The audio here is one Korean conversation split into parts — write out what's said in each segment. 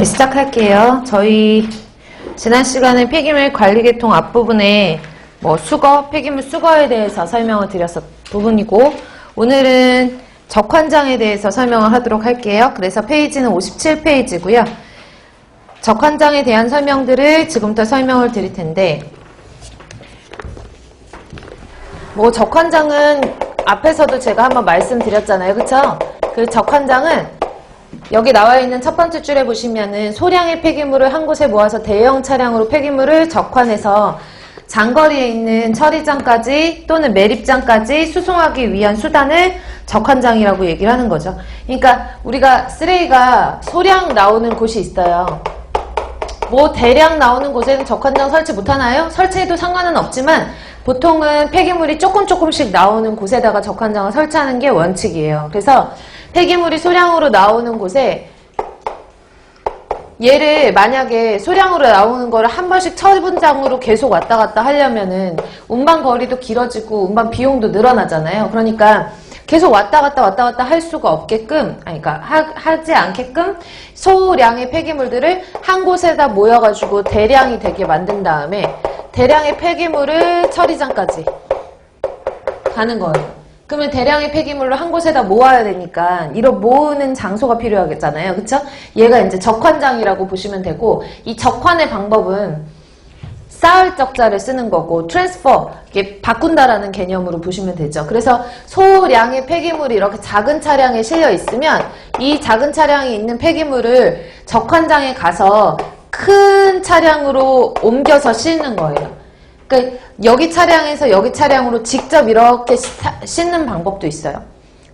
네, 시작할게요. 저희 지난 시간에 폐기물 관리계통 앞부분에 폐기물 수거에 대해서 설명을 드렸던 부분이고, 오늘은 적환장에 대해서 설명을 하도록 할게요. 그래서 페이지는 57페이지고요. 적환장에 대한 설명들을 지금부터 설명을 드릴 텐데, 적환장은 앞에서도 제가 한번 말씀드렸잖아요. 그쵸? 그 적환장은 여기 나와 있는 첫 번째 줄에 보시면은 소량의 폐기물을 한 곳에 모아서 대형 차량으로 폐기물을 적환해서 장거리에 있는 처리장까지 또는 매립장까지 수송하기 위한 수단을 적환장이라고 얘기를 하는 거죠. 그러니까 우리가 쓰레기가 소량 나오는 곳이 있어요. 대량 나오는 곳에는 적환장 설치 못하나요? 설치해도 상관은 없지만 보통은 폐기물이 조금씩 나오는 곳에다가 적환장을 설치하는 게 원칙이에요. 그래서 폐기물이 소량으로 나오는 곳에 얘를 만약에 소량으로 나오는 거를 한 번씩 처분장으로 계속 왔다 갔다 하려면은 운반 거리도 길어지고 운반 비용도 늘어나잖아요. 그러니까 계속 왔다 갔다 할 수가 없게끔, 하지 않게끔 소량의 폐기물들을 한 곳에다 모여가지고 대량이 되게 만든 다음에 대량의 폐기물을 처리장까지 가는 거예요. 그러면 대량의 폐기물로 한 곳에다 모아야 되니까 이런 모으는 장소가 필요하겠잖아요. 그쵸? 얘가 이제 적환장이라고 보시면 되고, 이 적환의 방법은 쌓을 적자를 쓰는 거고 트랜스퍼, 이게 바꾼다라는 개념으로 보시면 되죠. 그래서 소량의 폐기물이 이렇게 작은 차량에 실려 있으면 이 작은 차량에 있는 폐기물을 적환장에 가서 큰 차량으로 옮겨서 싣는 거예요. 그러니까 여기 차량에서 여기 차량으로 직접 이렇게 싣는 방법도 있어요.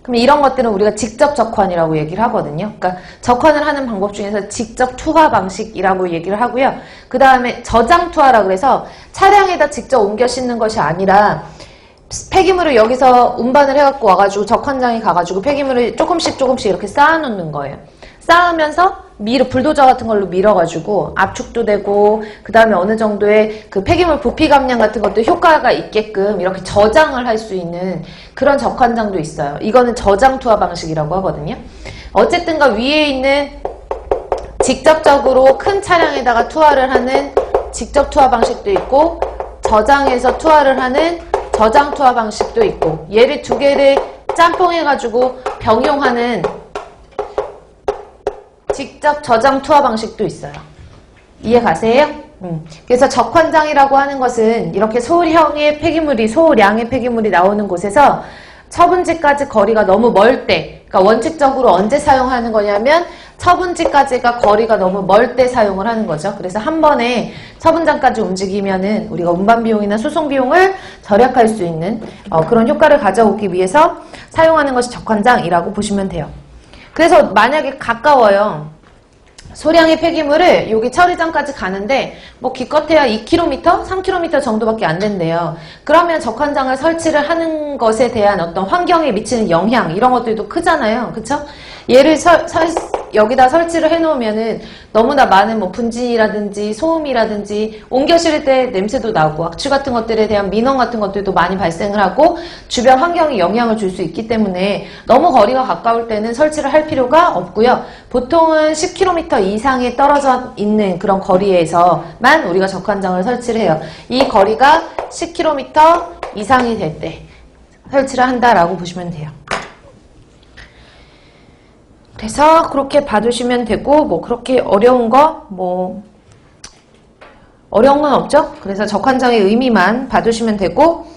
그럼 이런 것들은 우리가 직접 적환이라고 얘기를 하거든요. 그러니까 적환을 하는 방법 중에서 직접 투하 방식이라고 얘기를 하고요. 그 다음에 저장 투하라고 해서 차량에다 직접 옮겨 싣는 것이 아니라 폐기물을 여기서 운반을 해갖고 와가지고 적환장에 가가지고 폐기물을 조금씩 이렇게 쌓아놓는 거예요. 쌓으면서 불도저 같은 걸로 밀어가지고 압축도 되고, 그 다음에 어느 정도의 그 폐기물 부피 감량 같은 것도 효과가 있게끔 이렇게 저장을 할 수 있는 그런 적환장도 있어요. 이거는 저장 투하 방식이라고 하거든요. 어쨌든가 위에 있는 직접적으로 큰 차량에다가 투하를 하는 직접 투하 방식도 있고, 저장해서 투하를 하는 저장 투하 방식도 있고, 얘를 두 개를 짬뽕해가지고 병용하는 직접 저장 투하 방식도 있어요. 이해 가세요? 그래서 적환장이라고 하는 것은 이렇게 소량의 폐기물이 나오는 곳에서 처분지까지 거리가 너무 멀 때, 그러니까 원칙적으로 언제 사용하는 거냐면 처분지까지가 거리가 너무 멀 때 사용을 하는 거죠. 그래서 한 번에 처분장까지 움직이면은 우리가 운반 비용이나 수송 비용을 절약할 수 있는 그런 효과를 가져오기 위해서 사용하는 것이 적환장이라고 보시면 돼요. 그래서 만약에 가까워요. 소량의 폐기물을 여기 처리장까지 가는데 기껏해야 2km, 3km 정도밖에 안 된대요. 그러면 적환장을 설치를 하는 것에 대한 어떤 환경에 미치는 영향, 이런 것들도 크잖아요. 그쵸? 얘를 여기다 설치를 해놓으면은 너무나 많은 분진이라든지 소음이라든지 옮겨 실을 때 냄새도 나고 악취 같은 것들에 대한 민원 같은 것들도 많이 발생을 하고 주변 환경에 영향을 줄 수 있기 때문에 너무 거리가 가까울 때는 설치를 할 필요가 없고요. 보통은 10km 이상에 떨어져 있는 그런 거리에서만 우리가 적환장을 설치를 해요. 이 거리가 10km 이상이 될 때 설치를 한다라고 보시면 돼요. 그래서 그렇게 봐주시면 되고, 그렇게 어려운 건 없죠? 그래서 적환장의 의미만 봐주시면 되고,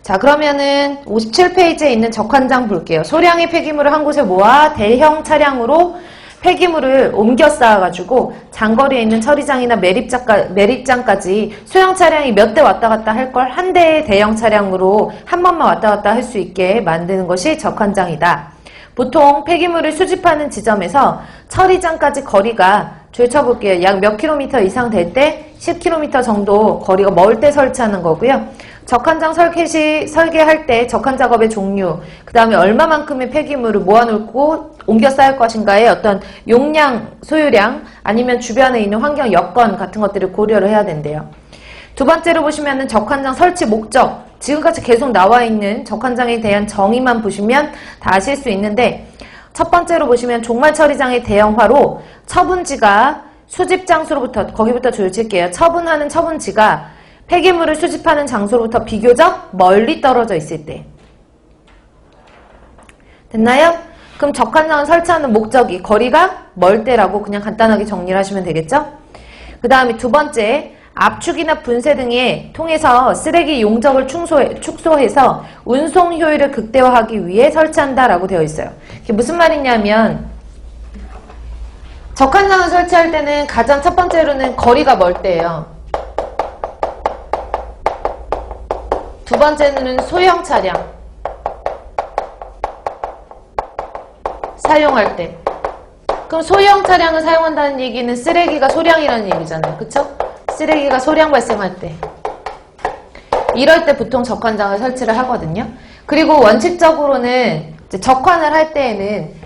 자, 그러면은 57페이지에 있는 적환장 볼게요. 소량의 폐기물을 한 곳에 모아 대형 차량으로 폐기물을 옮겨 쌓아가지고 장거리에 있는 처리장이나 매립장까지 소형 차량이 몇 대 왔다 갔다 할 걸 한 대의 대형 차량으로 한 번만 왔다 갔다 할 수 있게 만드는 것이 적환장이다. 보통 폐기물을 수집하는 지점에서 처리장까지 거리가 줄쳐볼게요. 약 몇 킬로미터 이상 될 때 10km 정도 거리가 멀 때 설치하는 거고요. 적환장 설계할 때 적환 작업의 종류, 그 다음에 얼마만큼의 폐기물을 모아놓고 옮겨 쌓을 것인가의 어떤 용량, 소유량, 아니면 주변에 있는 환경 여건 같은 것들을 고려를 해야 된대요. 두 번째로 보시면은 적환장 설치 목적, 지금까지 계속 나와 있는 적환장에 대한 정의만 보시면 다 아실 수 있는데, 첫 번째로 보시면 종말 처리장의 대형화로 처분지가 수집 장소로부터, 거기부터 줄 칠게요. 처분하는 처분지가 폐기물을 수집하는 장소로부터 비교적 멀리 떨어져 있을 때. 됐나요? 그럼 적한장을 설치하는 목적이 거리가 멀 때라고 그냥 간단하게 정리를 하시면 되겠죠? 그 다음에 두 번째, 압축이나 분쇄 등에 통해서 쓰레기 용적을 축소해서 운송 효율을 극대화하기 위해 설치한다라고 되어 있어요. 이게 무슨 말이냐면 적한장을 설치할 때는 가장 첫 번째로는 거리가 멀 때예요. 두 번째는 소형 차량 사용할 때. 그럼 소형 차량을 사용한다는 얘기는 쓰레기가 소량이라는 얘기잖아요. 그쵸? 쓰레기가 소량 발생할 때. 이럴 때 보통 적환장을 설치를 하거든요. 그리고 원칙적으로는 이제 적환을 할 때에는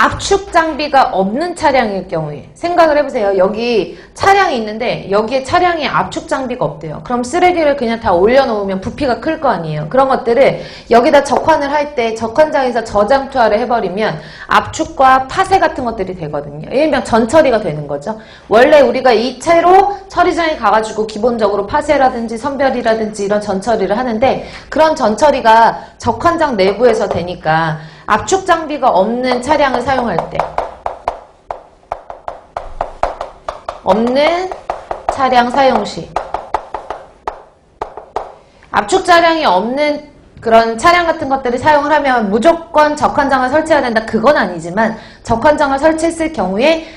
압축 장비가 없는 차량일 경우에 생각을 해보세요. 여기 차량이 있는데 여기에 차량에 압축 장비가 없대요. 그럼 쓰레기를 그냥 다 올려놓으면 부피가 클 거 아니에요. 그런 것들을 여기다 적환을 할 때 적환장에서 저장 투하를 해버리면 압축과 파쇄 같은 것들이 되거든요. 일명 전처리가 되는 거죠. 원래 우리가 이 채로 처리장에 가가지고 기본적으로 파쇄라든지 선별이라든지 이런 전처리를 하는데 그런 전처리가 적환장 내부에서 되니까 압축 장비가 없는 차량을 사용할 때 없는 차량 사용 시 압축 차량이 없는 그런 차량 같은 것들을 사용을 하면 무조건 적환장을 설치해야 된다. 그건 아니지만 적환장을 설치했을 경우에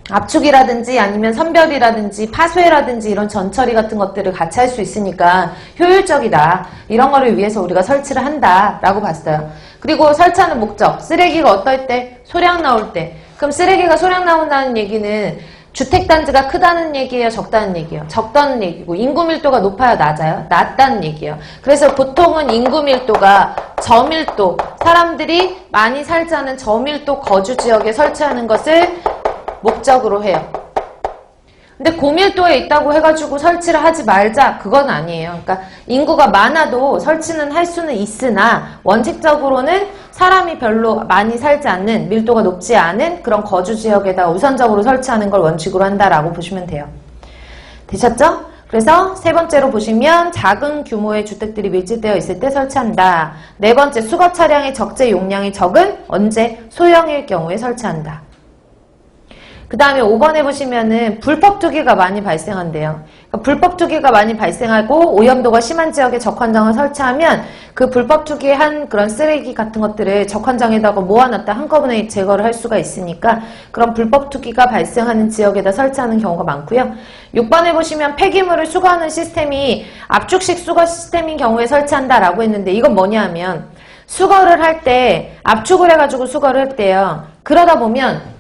압축이라든지 아니면 선별이라든지 파쇄라든지 이런 전처리 같은 것들을 같이 할 수 있으니까 효율적이다. 이런 거를 위해서 우리가 설치를 한다라고 봤어요. 그리고 설치하는 목적, 쓰레기가 어떨 때? 소량 나올 때. 그럼 쓰레기가 소량 나온다는 얘기는 주택단지가 크다는 얘기예요? 적다는 얘기예요? 적다는 얘기고 인구 밀도가 높아요? 낮아요? 낮다는 얘기예요. 그래서 보통은 인구 밀도가 저밀도, 사람들이 많이 살지 않은 저밀도 거주 지역에 설치하는 것을 목적으로 해요. 근데 고밀도에 있다고 해가지고 설치를 하지 말자, 그건 아니에요. 그러니까 인구가 많아도 설치는 할 수는 있으나 원칙적으로는 사람이 별로 많이 살지 않는, 밀도가 높지 않은 그런 거주 지역에다 우선적으로 설치하는 걸 원칙으로 한다라고 보시면 돼요. 되셨죠? 그래서 세 번째로 보시면 작은 규모의 주택들이 밀집되어 있을 때 설치한다. 네 번째, 수거 차량의 적재 용량이 적은 언제? 소형일 경우에 설치한다. 그 다음에 5번에 보시면은 불법 투기가 많이 발생한대요. 그러니까 불법 투기가 많이 발생하고 오염도가 심한 지역에 적환장을 설치하면 그 불법 투기한 그런 쓰레기 같은 것들을 적환장에다가 모아놨다 한꺼번에 제거를 할 수가 있으니까 그런 불법 투기가 발생하는 지역에다 설치하는 경우가 많고요. 6번에 보시면 폐기물을 수거하는 시스템이 압축식 수거 시스템인 경우에 설치한다라고 했는데 이건 뭐냐 하면 수거를 할 때 압축을 해가지고 수거를 했대요. 그러다 보면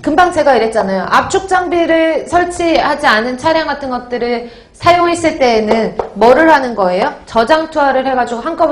금방 제가 이랬잖아요. 압축 장비를 설치하지 않은 차량 같은 것들을 사용했을 때에는 뭐를 하는 거예요? 저장 투하를 해가지고 한꺼번에